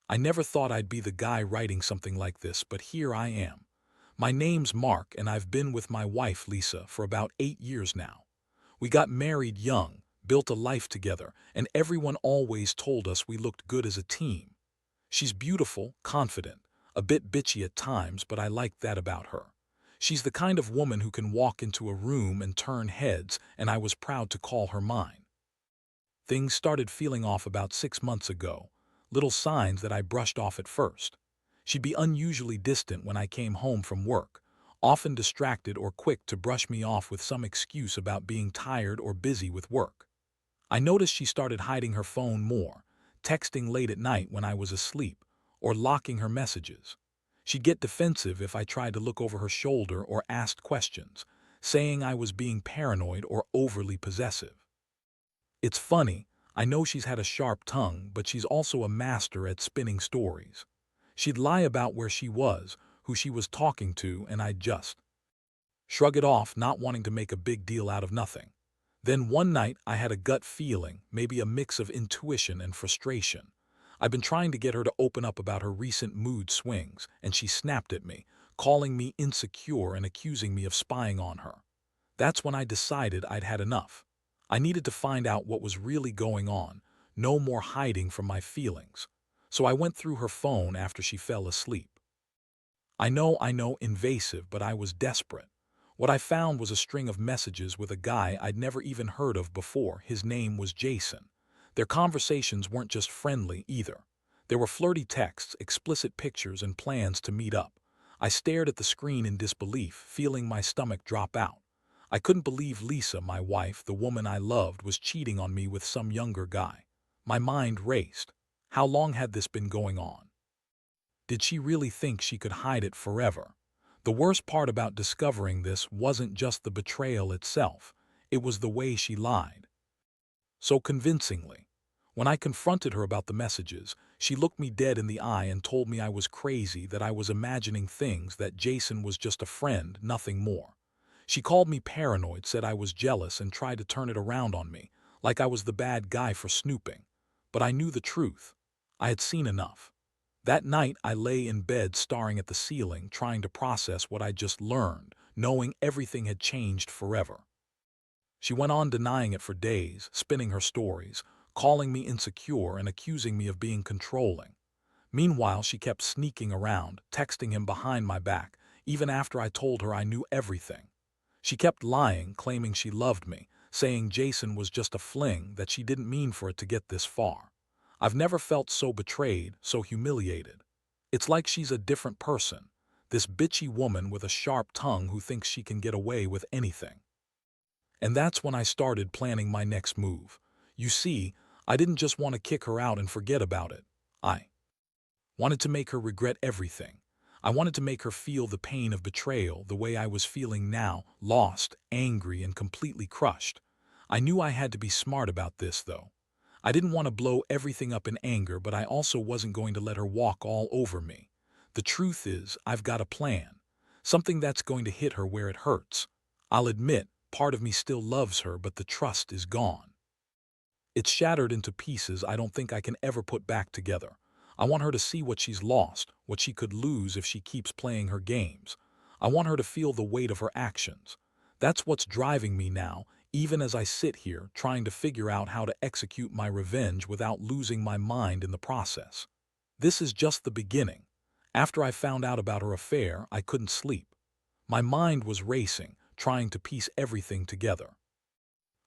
I never thought I'd be the guy writing something like this, but here I am. My name's Mark, and I've been with my wife, Lisa, for about 8 years now. We got married young, built a life together, and everyone always told us we looked good as a team. She's beautiful, confident, a bit bitchy at times, but I like that about her. She's the kind of woman who can walk into a room and turn heads, and I was proud to call her mine. Things started feeling off about 6 months ago, little signs that I brushed off at first. She'd be unusually distant when I came home from work, often distracted or quick to brush me off with some excuse about being tired or busy with work. I noticed she started hiding her phone more, texting late at night when I was asleep, or locking her messages. She'd get defensive if I tried to look over her shoulder or asked questions, saying I was being paranoid or overly possessive. It's funny, I know she's had a sharp tongue, but she's also a master at spinning stories. She'd lie about where she was, who she was talking to, and I'd just shrug it off, not wanting to make a big deal out of nothing. Then one night I had a gut feeling, maybe a mix of intuition and frustration. I've been trying to get her to open up about her recent mood swings, and she snapped at me, calling me insecure and accusing me of spying on her. That's when I decided I'd had enough. I needed to find out what was really going on, no more hiding from my feelings. So I went through her phone after she fell asleep. I know, invasive, but I was desperate. What I found was a string of messages with a guy I'd never even heard of before. His name was Jason. Their conversations weren't just friendly either. There were flirty texts, explicit pictures, and plans to meet up. I stared at the screen in disbelief, feeling my stomach drop out. I couldn't believe Lisa, my wife, the woman I loved, was cheating on me with some younger guy. My mind raced. How long had this been going on? Did she really think she could hide it forever? The worst part about discovering this wasn't just the betrayal itself, it was the way she lied. So convincingly. When I confronted her about the messages, she looked me dead in the eye and told me I was crazy, that I was imagining things, that Jason was just a friend, nothing more. She called me paranoid, said I was jealous, and tried to turn it around on me, like I was the bad guy for snooping. But I knew the truth. I had seen enough. That night I lay in bed staring at the ceiling, trying to process what I'd just learned, knowing everything had changed forever. She went on denying it for days, spinning her stories, calling me insecure and accusing me of being controlling. Meanwhile, she kept sneaking around, texting him behind my back, even after I told her I knew everything. She kept lying, claiming she loved me, saying Jason was just a fling, that she didn't mean for it to get this far. I've never felt so betrayed, so humiliated. It's like she's a different person, this bitchy woman with a sharp tongue who thinks she can get away with anything. And that's when I started planning my next move. You see, I didn't just want to kick her out and forget about it. I wanted to make her regret everything. I wanted to make her feel the pain of betrayal the way I was feeling now, lost, angry, and completely crushed. I knew I had to be smart about this, though. I didn't want to blow everything up in anger, but I also wasn't going to let her walk all over me. The truth is, I've got a plan. Something that's going to hit her where it hurts. I'll admit, part of me still loves her, but the trust is gone. It's shattered into pieces I don't think I can ever put back together. I want her to see what she's lost, what she could lose if she keeps playing her games. I want her to feel the weight of her actions. That's what's driving me now, even as I sit here trying to figure out how to execute my revenge without losing my mind in the process. This is just the beginning. After I found out about her affair, I couldn't sleep. My mind was racing, trying to piece everything together.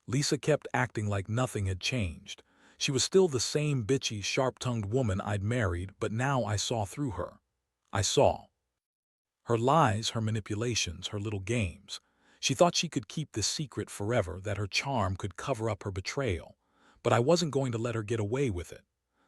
Lisa kept acting like nothing had changed. She was still the same bitchy, sharp-tongued woman I'd married, but now I saw through her. I saw her lies, her manipulations, her little games. She thought she could keep this secret forever, that her charm could cover up her betrayal. But I wasn't going to let her get away with it.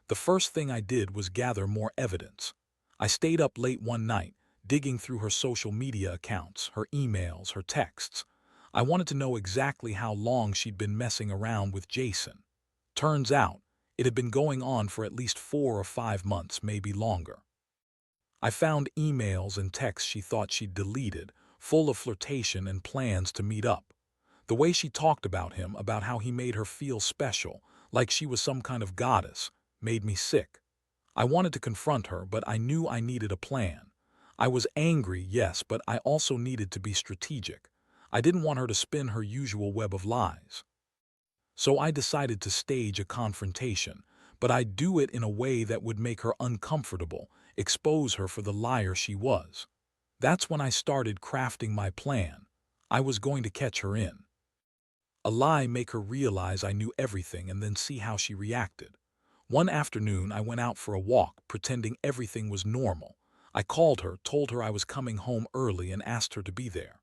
The first thing I did was gather more evidence. I stayed up late one night, digging through her social media accounts, her emails, her texts. I wanted to know exactly how long she'd been messing around with Jason. Turns out, it had been going on for at least 4 or 5 months, maybe longer. I found emails and texts she thought she'd deleted, full of flirtation and plans to meet up. The way she talked about him, about how he made her feel special, like she was some kind of goddess, made me sick. I wanted to confront her, but I knew I needed a plan. I was angry, yes, but I also needed to be strategic. I didn't want her to spin her usual web of lies. So I decided to stage a confrontation, but I'd do it in a way that would make her uncomfortable, expose her for the liar she was. That's when I started crafting my plan. I was going to catch her in a lie, make her realize I knew everything, and then see how she reacted. One afternoon, I went out for a walk, pretending everything was normal. I called her, told her I was coming home early, and asked her to be there.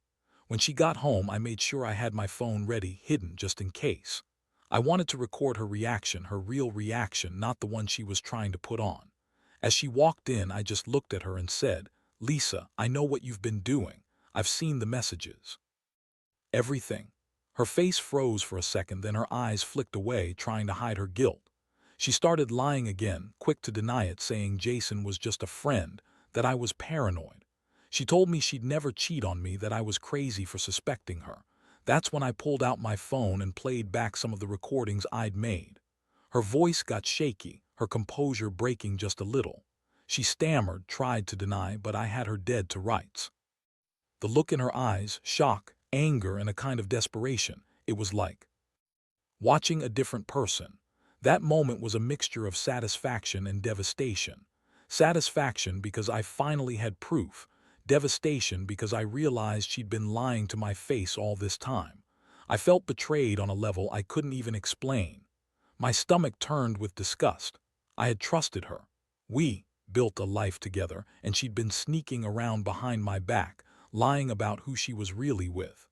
When she got home, I made sure I had my phone ready, hidden just in case. I wanted to record her reaction, her real reaction, not the one she was trying to put on. As she walked in, I just looked at her and said, "Lisa, I know what you've been doing. I've seen the messages. Everything." Her face froze for a second, then her eyes flicked away, trying to hide her guilt. She started lying again, quick to deny it, saying Jason was just a friend, that I was paranoid. She told me she'd never cheat on me, that I was crazy for suspecting her. That's when I pulled out my phone and played back some of the recordings I'd made. Her voice got shaky, her composure breaking just a little. She stammered, tried to deny, but I had her dead to rights. The look in her eyes, shock, anger, and a kind of desperation, it was like watching a different person. That moment was a mixture of satisfaction and devastation. Satisfaction because I finally had proof. Devastation because I realized she'd been lying to my face all this time. I felt betrayed on a level I couldn't even explain. My stomach turned with disgust. I had trusted her. We built a life together, and she'd been sneaking around behind my back, lying about who she was really with.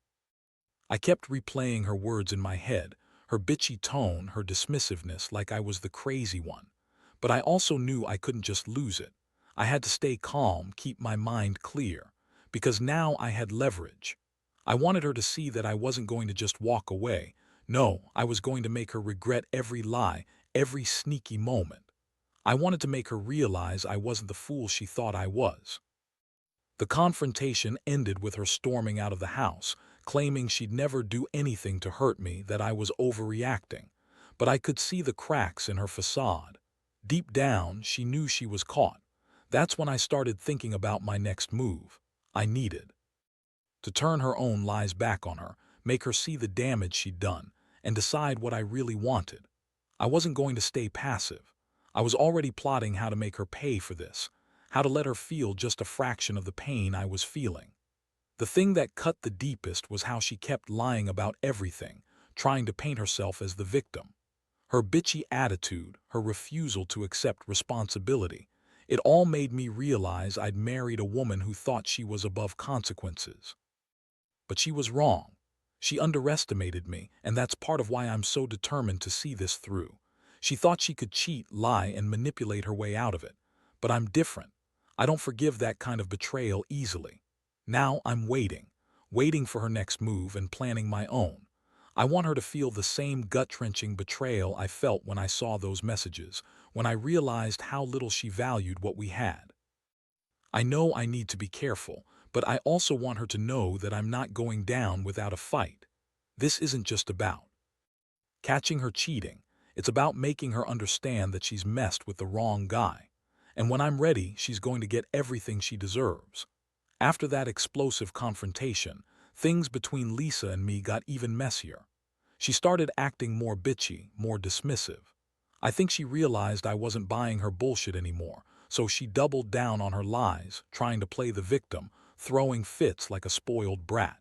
I kept replaying her words in my head, her bitchy tone, her dismissiveness, like I was the crazy one. But I also knew I couldn't just lose it. I had to stay calm, keep my mind clear, because now I had leverage. I wanted her to see that I wasn't going to just walk away. No, I was going to make her regret every lie, every sneaky moment. I wanted to make her realize I wasn't the fool she thought I was. The confrontation ended with her storming out of the house, claiming she'd never do anything to hurt me, that I was overreacting. But I could see the cracks in her facade. Deep down, she knew she was caught. That's when I started thinking about my next move. I needed to turn her own lies back on her, make her see the damage she'd done, and decide what I really wanted. I wasn't going to stay passive. I was already plotting how to make her pay for this, how to let her feel just a fraction of the pain I was feeling. The thing that cut the deepest was how she kept lying about everything, trying to paint herself as the victim. Her bitchy attitude, her refusal to accept responsibility, it all made me realize I'd married a woman who thought she was above consequences. But she was wrong. She underestimated me, and that's part of why I'm so determined to see this through. She thought she could cheat, lie, and manipulate her way out of it. But I'm different. I don't forgive that kind of betrayal easily. Now I'm waiting for her next move and planning my own. I want her to feel the same gut-wrenching betrayal I felt when I saw those messages, when I realized how little she valued what we had. I know I need to be careful, but I also want her to know that I'm not going down without a fight. This isn't just about catching her cheating. It's about making her understand that she's messed with the wrong guy. And when I'm ready, she's going to get everything she deserves. After that explosive confrontation, things between Lisa and me got even messier. She started acting more bitchy, more dismissive. I think she realized I wasn't buying her bullshit anymore, so she doubled down on her lies, trying to play the victim, throwing fits like a spoiled brat.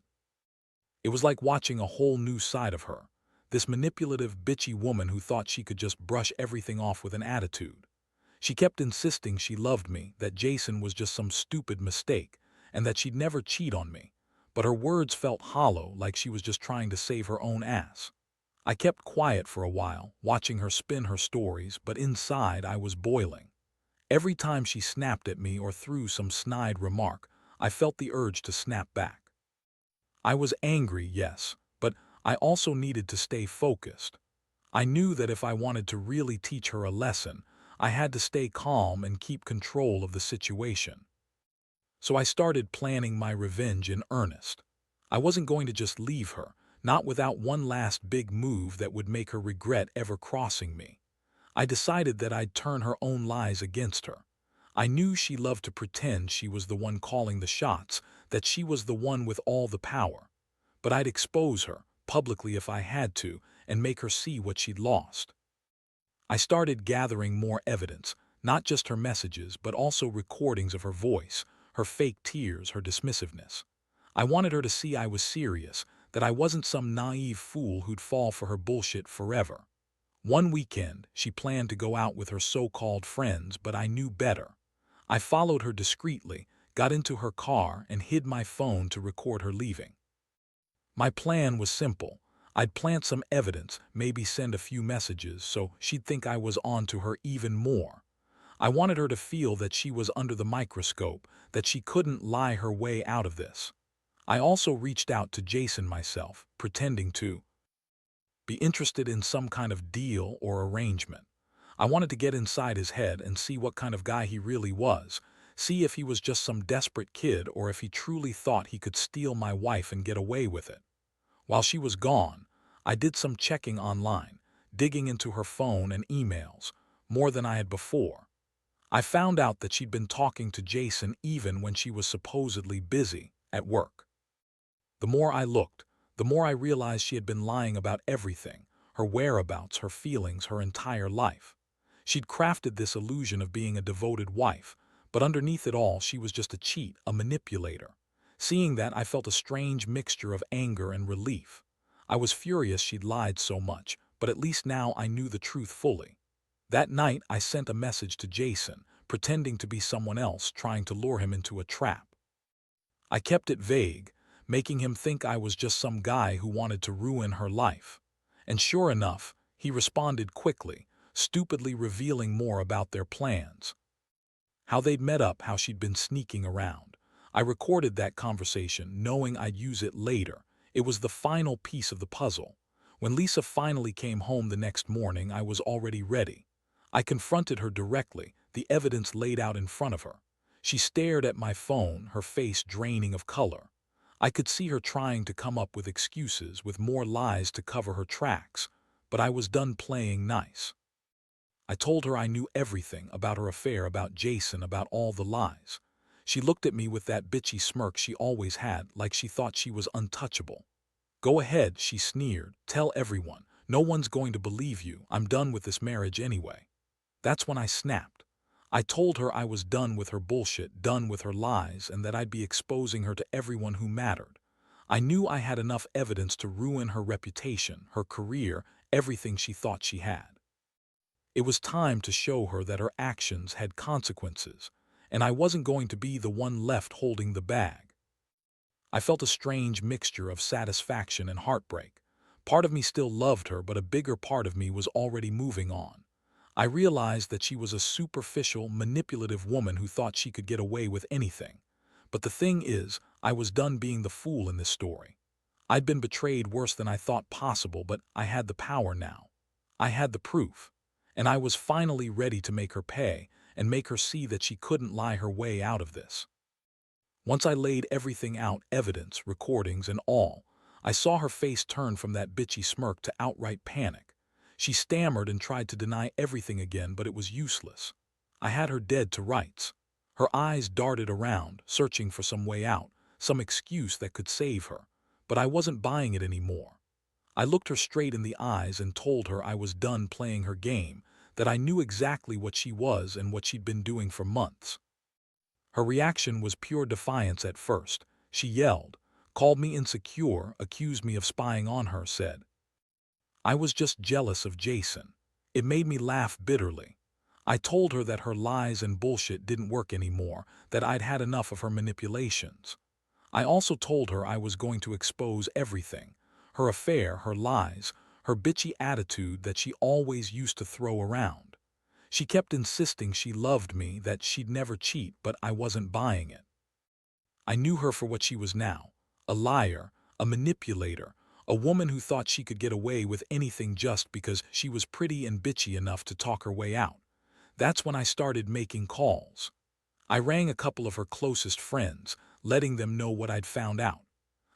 It was like watching a whole new side of her, this manipulative, bitchy woman who thought she could just brush everything off with an attitude. She kept insisting she loved me, that Jason was just some stupid mistake, and that she'd never cheat on me. But her words felt hollow, like she was just trying to save her own ass. I kept quiet for a while, watching her spin her stories, but inside I was boiling. Every time she snapped at me or threw some snide remark, I felt the urge to snap back. I was angry, yes, but I also needed to stay focused. I knew that if I wanted to really teach her a lesson, I had to stay calm and keep control of the situation. So I started planning my revenge in earnest. I wasn't going to just leave her, not without one last big move that would make her regret ever crossing me. I decided that I'd turn her own lies against her. I knew she loved to pretend she was the one calling the shots, that she was the one with all the power. But I'd expose her, publicly if I had to, and make her see what she'd lost. I started gathering more evidence, not just her messages, but also recordings of her voice, her fake tears, her dismissiveness. I wanted her to see I was serious, that I wasn't some naive fool who'd fall for her bullshit forever. One weekend, she planned to go out with her so-called friends, but I knew better. I followed her discreetly, got into her car, and hid my phone to record her leaving. My plan was simple. I'd plant some evidence, maybe send a few messages, so she'd think I was on to her even more. I wanted her to feel that she was under the microscope, that she couldn't lie her way out of this. I also reached out to Jason myself, pretending to be interested in some kind of deal or arrangement. I wanted to get inside his head and see what kind of guy he really was, see if he was just some desperate kid or if he truly thought he could steal my wife and get away with it. While she was gone, I did some checking online, digging into her phone and emails, more than I had before. I found out that she'd been talking to Jason even when she was supposedly busy at work. The more I looked, the more I realized she had been lying about everything, her whereabouts, her feelings, her entire life. She'd crafted this illusion of being a devoted wife, but underneath it all she was just a cheat, a manipulator. Seeing that, I felt a strange mixture of anger and relief. I was furious she'd lied so much, but at least now I knew the truth fully. That night I sent a message to Jason, pretending to be someone else, trying to lure him into a trap. I kept it vague, making him think I was just some guy who wanted to ruin her life. And sure enough, he responded quickly, stupidly revealing more about their plans. How they'd met up, how she'd been sneaking around. I recorded that conversation, knowing I'd use it later. It was the final piece of the puzzle. When Lisa finally came home the next morning, I was already ready. I confronted her directly, the evidence laid out in front of her. She stared at my phone, her face draining of color. I could see her trying to come up with excuses, with more lies to cover her tracks, but I was done playing nice. I told her I knew everything about her affair, about Jason, about all the lies. She looked at me with that bitchy smirk she always had, like she thought she was untouchable. "Go ahead," she sneered. "Tell everyone. No one's going to believe you. I'm done with this marriage anyway." That's when I snapped. I told her I was done with her bullshit, done with her lies, and that I'd be exposing her to everyone who mattered. I knew I had enough evidence to ruin her reputation, her career, everything she thought she had. It was time to show her that her actions had consequences, and I wasn't going to be the one left holding the bag. I felt a strange mixture of satisfaction and heartbreak. Part of me still loved her, but a bigger part of me was already moving on. I realized that she was a superficial, manipulative woman who thought she could get away with anything. But the thing is, I was done being the fool in this story. I'd been betrayed worse than I thought possible, but I had the power now. I had the proof. And I was finally ready to make her pay and make her see that she couldn't lie her way out of this. Once I laid everything out, evidence, recordings, and all, I saw her face turn from that bitchy smirk to outright panic. She stammered and tried to deny everything again, but it was useless. I had her dead to rights. Her eyes darted around, searching for some way out, some excuse that could save her. But I wasn't buying it anymore. I looked her straight in the eyes and told her I was done playing her game, that I knew exactly what she was and what she'd been doing for months. Her reaction was pure defiance at first. She yelled, called me insecure, accused me of spying on her, said I was just jealous of Jason. It made me laugh bitterly. I told her that her lies and bullshit didn't work anymore, that I'd had enough of her manipulations. I also told her I was going to expose everything, her affair, her lies, her bitchy attitude that she always used to throw around. She kept insisting she loved me, that she'd never cheat, but I wasn't buying it. I knew her for what she was now, a liar, a manipulator, a woman who thought she could get away with anything just because she was pretty and bitchy enough to talk her way out. That's when I started making calls. I rang a couple of her closest friends, letting them know what I'd found out.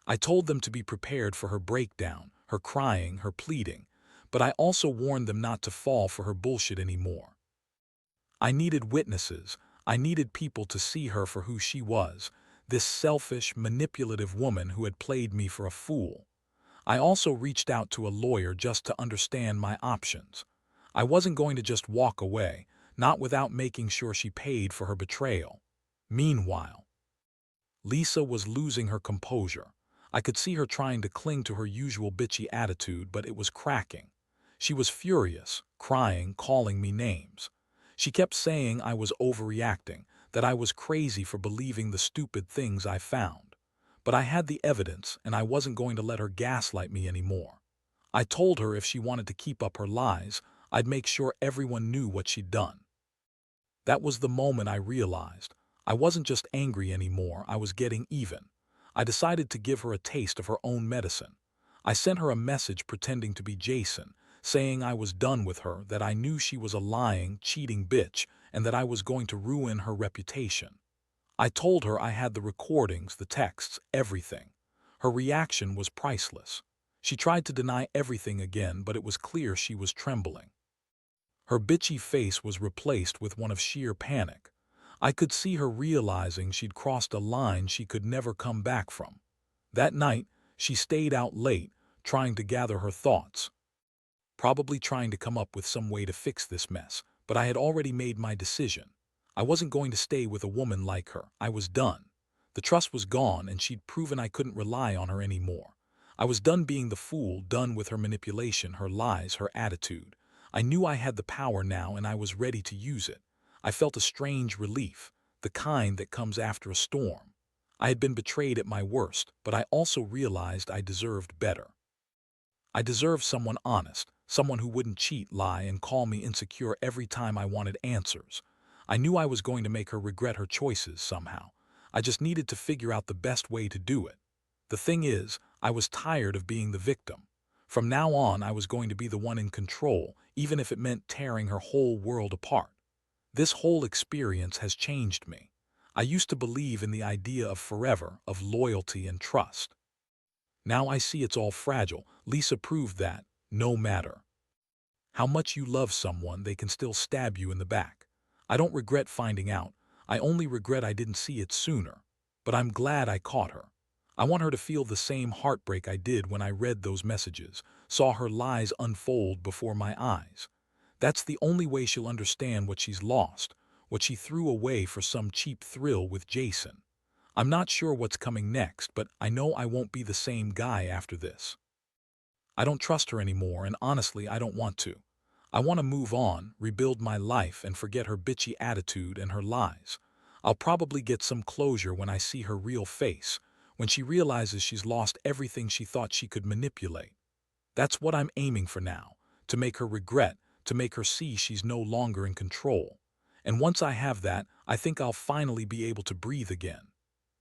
I told them to be prepared for her breakdown, her crying, her pleading, but I also warned them not to fall for her bullshit anymore. I needed witnesses. I needed people to see her for who she was, this selfish, manipulative woman who had played me for a fool. I also reached out to a lawyer just to understand my options. I wasn't going to just walk away, not without making sure she paid for her betrayal. Meanwhile, Lisa was losing her composure. I could see her trying to cling to her usual bitchy attitude, but it was cracking. She was furious, crying, calling me names. She kept saying I was overreacting, that I was crazy for believing the stupid things I found. But I had the evidence, and I wasn't going to let her gaslight me anymore. I told her if she wanted to keep up her lies, I'd make sure everyone knew what she'd done. That was the moment I realized I wasn't just angry anymore, I was getting even. I decided to give her a taste of her own medicine. I sent her a message pretending to be Jason, saying I was done with her, that I knew she was a lying, cheating bitch, and that I was going to ruin her reputation. I told her I had the recordings, the texts, everything. Her reaction was priceless. She tried to deny everything again, but it was clear she was trembling. Her bitchy face was replaced with one of sheer panic. I could see her realizing she'd crossed a line she could never come back from. That night, she stayed out late, trying to gather her thoughts, probably trying to come up with some way to fix this mess, but I had already made my decision. I wasn't going to stay with a woman like her. I was done. The trust was gone, and she'd proven I couldn't rely on her anymore. I was done being the fool, done with her manipulation, her lies, her attitude. I knew I had the power now, and I was ready to use it. I felt a strange relief, the kind that comes after a storm. I had been betrayed at my worst, but I also realized I deserved better. I deserved someone honest, someone who wouldn't cheat, lie, and call me insecure every time I wanted answers. I knew I was going to make her regret her choices somehow. I just needed to figure out the best way to do it. The thing is, I was tired of being the victim. From now on, I was going to be the one in control, even if it meant tearing her whole world apart. This whole experience has changed me. I used to believe in the idea of forever, of loyalty and trust. Now I see it's all fragile. Lisa proved that, no matter how much you love someone, they can still stab you in the back. I don't regret finding out. I only regret I didn't see it sooner. But I'm glad I caught her. I want her to feel the same heartbreak I did when I read those messages, saw her lies unfold before my eyes. That's the only way she'll understand what she's lost, what she threw away for some cheap thrill with Jason. I'm not sure what's coming next, but I know I won't be the same guy after this. I don't trust her anymore, and honestly, I don't want to. I want to move on, rebuild my life, and forget her bitchy attitude and her lies. I'll probably get some closure when I see her real face, when she realizes she's lost everything she thought she could manipulate. That's what I'm aiming for now, to make her regret, to make her see she's no longer in control. And once I have that, I think I'll finally be able to breathe again.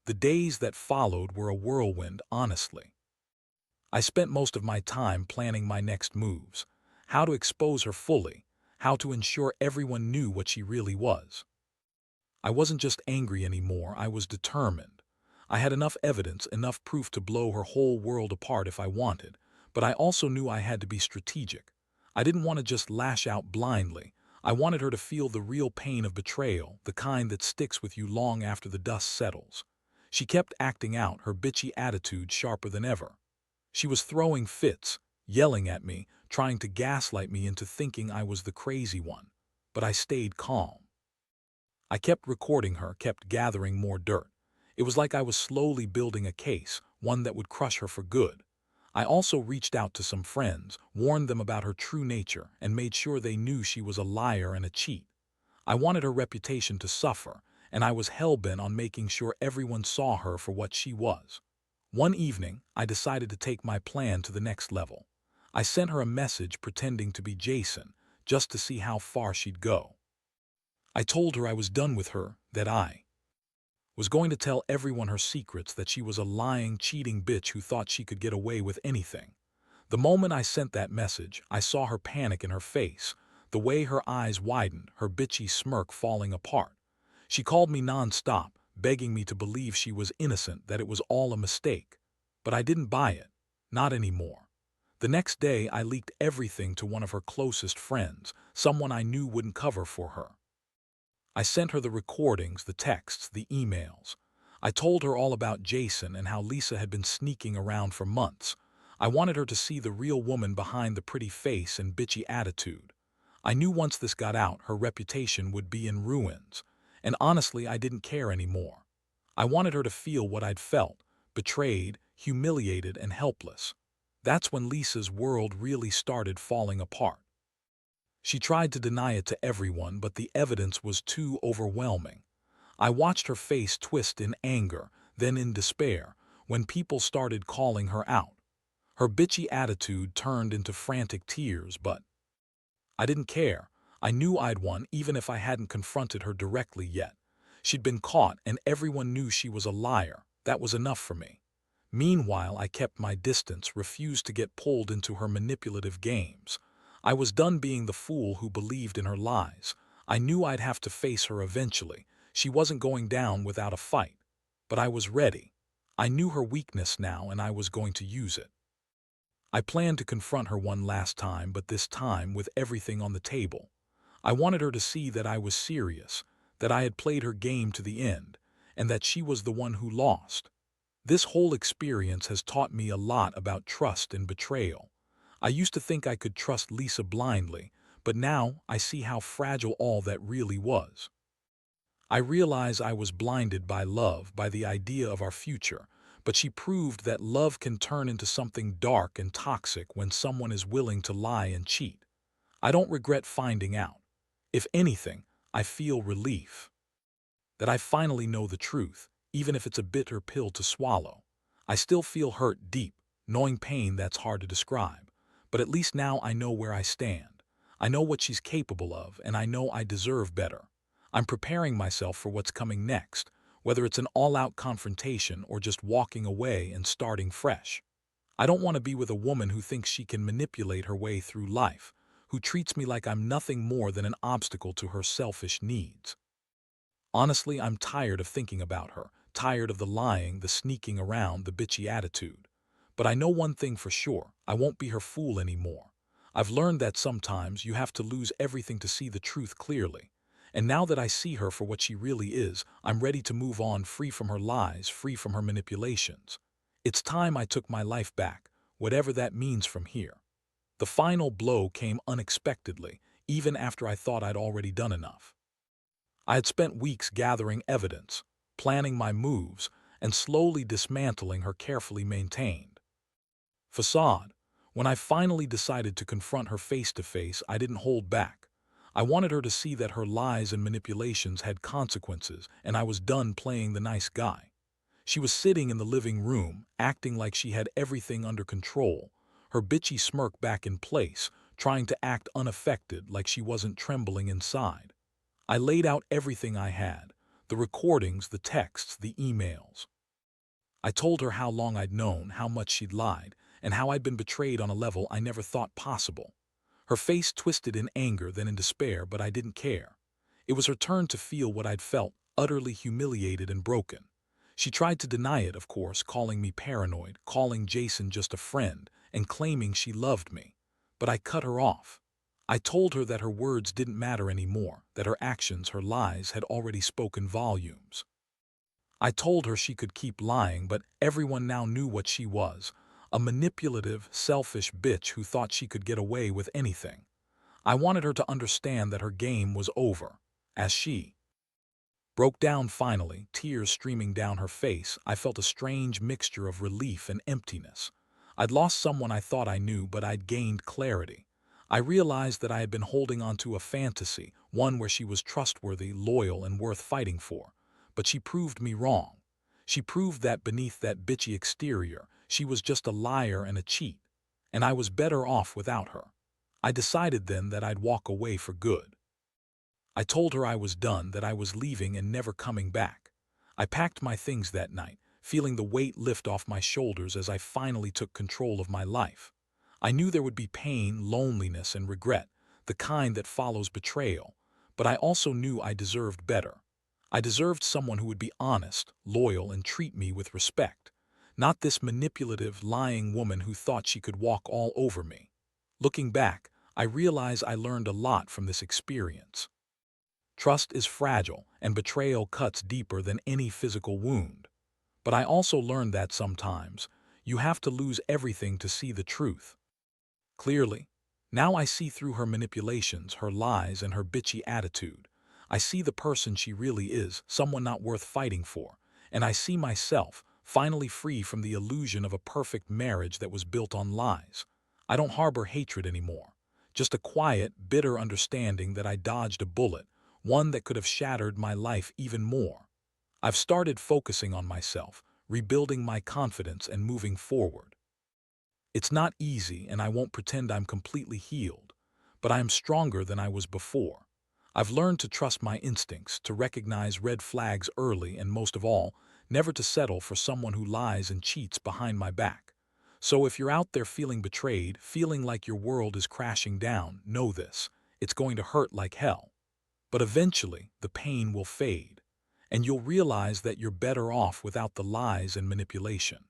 The days that followed were a whirlwind, honestly. I spent most of my time planning my next moves, how to expose her fully, how to ensure everyone knew what she really was. I wasn't just angry anymore, I was determined. I had enough evidence, enough proof to blow her whole world apart if I wanted, but I also knew I had to be strategic. I didn't want to just lash out blindly. I wanted her to feel the real pain of betrayal, the kind that sticks with you long after the dust settles. She kept acting out, her bitchy attitude sharper than ever. She was throwing fits, yelling at me, trying to gaslight me into thinking I was the crazy one. But I stayed calm. I kept recording her, kept gathering more dirt. It was like I was slowly building a case, one that would crush her for good. I also reached out to some friends, warned them about her true nature, and made sure they knew she was a liar and a cheat. I wanted her reputation to suffer, and I was hell-bent on making sure everyone saw her for what she was. One evening, I decided to take my plan to the next level. I sent her a message pretending to be Jason, just to see how far she'd go. I told her I was done with her, that I was going to tell everyone her secrets, that she was a lying, cheating bitch who thought she could get away with anything. The moment I sent that message, I saw her panic in her face, the way her eyes widened, her bitchy smirk falling apart. She called me non-stop, begging me to believe she was innocent, that it was all a mistake. But I didn't buy it. Not anymore. The next day, I leaked everything to one of her closest friends, someone I knew wouldn't cover for her. I sent her the recordings, the texts, the emails. I told her all about Jason and how Lisa had been sneaking around for months. I wanted her to see the real woman behind the pretty face and bitchy attitude. I knew once this got out, her reputation would be in ruins. And honestly, I didn't care anymore. I wanted her to feel what I'd felt, betrayed, humiliated, and helpless. That's when Lisa's world really started falling apart. She tried to deny it to everyone, but the evidence was too overwhelming. I watched her face twist in anger, then in despair, when people started calling her out. Her bitchy attitude turned into frantic tears, but I didn't care. I knew I'd won even if I hadn't confronted her directly yet. She'd been caught and everyone knew she was a liar. That was enough for me. Meanwhile, I kept my distance, refused to get pulled into her manipulative games. I was done being the fool who believed in her lies. I knew I'd have to face her eventually. She wasn't going down without a fight. But I was ready. I knew her weakness now and I was going to use it. I planned to confront her one last time, but this time with everything on the table. I wanted her to see that I was serious, that I had played her game to the end, and that she was the one who lost. This whole experience has taught me a lot about trust and betrayal. I used to think I could trust Lisa blindly, but now I see how fragile all that really was. I realize I was blinded by love, by the idea of our future, but she proved that love can turn into something dark and toxic when someone is willing to lie and cheat. I don't regret finding out. If anything, I feel relief. That I finally know the truth, even if it's a bitter pill to swallow. I still feel hurt deep, knowing pain that's hard to describe. But at least now I know where I stand. I know what she's capable of, and I know I deserve better. I'm preparing myself for what's coming next, whether it's an all-out confrontation or just walking away and starting fresh. I don't want to be with a woman who thinks she can manipulate her way through life, who treats me like I'm nothing more than an obstacle to her selfish needs. Honestly, I'm tired of thinking about her, tired of the lying, the sneaking around, the bitchy attitude. But I know one thing for sure, I won't be her fool anymore. I've learned that sometimes you have to lose everything to see the truth clearly. And now that I see her for what she really is, I'm ready to move on, free from her lies, free from her manipulations. It's time I took my life back, whatever that means from here. The final blow came unexpectedly, even after I thought I'd already done enough. I had spent weeks gathering evidence, planning my moves, and slowly dismantling her carefully maintained facade. When I finally decided to confront her face to face, I didn't hold back. I wanted her to see that her lies and manipulations had consequences, and I was done playing the nice guy. She was sitting in the living room, acting like she had everything under control, her bitchy smirk back in place, trying to act unaffected like she wasn't trembling inside. I laid out everything I had, the recordings, the texts, the emails. I told her how long I'd known, how much she'd lied, and how I'd been betrayed on a level I never thought possible. Her face twisted in anger, then in despair, but I didn't care. It was her turn to feel what I'd felt, utterly humiliated and broken. She tried to deny it, of course, calling me paranoid, calling Jason just a friend, and claiming she loved me. But I cut her off. I told her that her words didn't matter anymore, that her actions, her lies, had already spoken volumes. I told her she could keep lying, but everyone now knew what she was, a manipulative, selfish bitch who thought she could get away with anything. I wanted her to understand that her game was over. As she broke down finally, tears streaming down her face, I felt a strange mixture of relief and emptiness. I'd lost someone I thought I knew, but I'd gained clarity. I realized that I had been holding on to a fantasy, one where she was trustworthy, loyal, and worth fighting for. But she proved me wrong. She proved that beneath that bitchy exterior, she was just a liar and a cheat. And I was better off without her. I decided then that I'd walk away for good. I told her I was done, that I was leaving and never coming back. I packed my things that night, feeling the weight lift off my shoulders as I finally took control of my life. I knew there would be pain, loneliness, and regret, the kind that follows betrayal, but I also knew I deserved better. I deserved someone who would be honest, loyal, and treat me with respect. Not this manipulative, lying woman who thought she could walk all over me. Looking back, I realize I learned a lot from this experience. Trust is fragile, and betrayal cuts deeper than any physical wound. But I also learned that sometimes, you have to lose everything to see the truth. Clearly, now I see through her manipulations, her lies, and her bitchy attitude. I see the person she really is, someone not worth fighting for. And I see myself, finally free from the illusion of a perfect marriage that was built on lies. I don't harbor hatred anymore. Just a quiet, bitter understanding that I dodged a bullet, one that could have shattered my life even more. I've started focusing on myself, rebuilding my confidence and moving forward. It's not easy, and I won't pretend I'm completely healed, but I am stronger than I was before. I've learned to trust my instincts, to recognize red flags early, and most of all, never to settle for someone who lies and cheats behind my back. So if you're out there feeling betrayed, feeling like your world is crashing down, know this: it's going to hurt like hell. But eventually, the pain will fade, and you'll realize that you're better off without the lies and manipulation.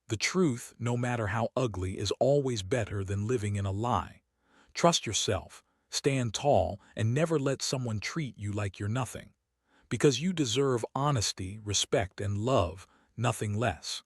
The truth, no matter how ugly, is always better than living in a lie. Trust yourself, stand tall, and never let someone treat you like you're nothing. Because you deserve honesty, respect, and love, nothing less.